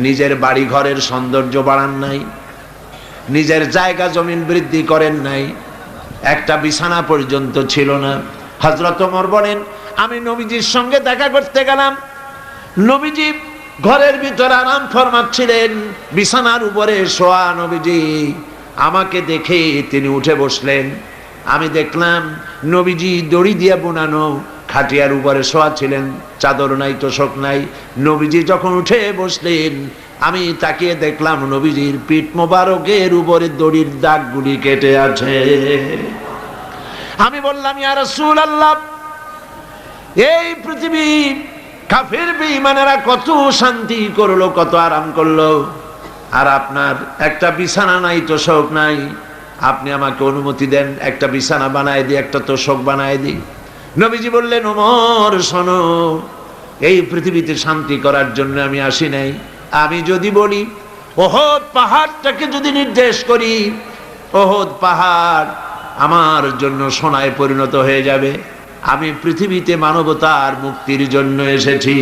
নিজের বাড়ি ঘরের সৌন্দর্য বাড়ান নাই, নিজের জায়গা জমিন বৃদ্ধি করেন নাই, একটা বিছানা পর্যন্ত ছিল না। হযরত ওমর বলেন, আমি নবীজির সঙ্গে দেখা করতে গেলাম, নবীজি ঘরের ভিতরে আরাম ফরমাচ্ছিলেন, বিছানার উপরে শোয়া নবীজি। আমাকে দেখে তিনি উঠে বসলেন। আমি দেখলাম নবীজি দড়ি দিয়ে বোনানো খাটিয়ার উপরে শোয়া ছিলেন, চাদর নাই, তোশক নাই। নবীজি যখন উঠে বসলেন, আমি তাকিয়ে দেখলাম নবীজির পিঠ মোবারকের উপরে দড়ির দাগগুলি কেটে আছে। আমি বললাম, ইয়া রাসূলুল্লাহ, এই পৃথিবী কাফের বেঈমানেরা কত শান্তি করলো, কত আরাম করলো, আর আপনার একটা বিছানা নাই, তোশক নাই। আপনি আমাকে অনুমতি দেন, একটা বিছানা বানায় দিই, একটা তোশক বানায় দিই। নবীজি বললেন, ওমর শোনো, এই পৃথিবীতে শান্তি করার জন্য আমি আসি নাই। আমি যদি বলি ওহদ পাহাড়টাকে যদি নির্দেশ করি, ওহদ পাহাড় আমার জন্য সোনায় পরিণত হয়ে যাবে। আমি পৃথিবীতে মানবতার মুক্তির জন্য এসেছি।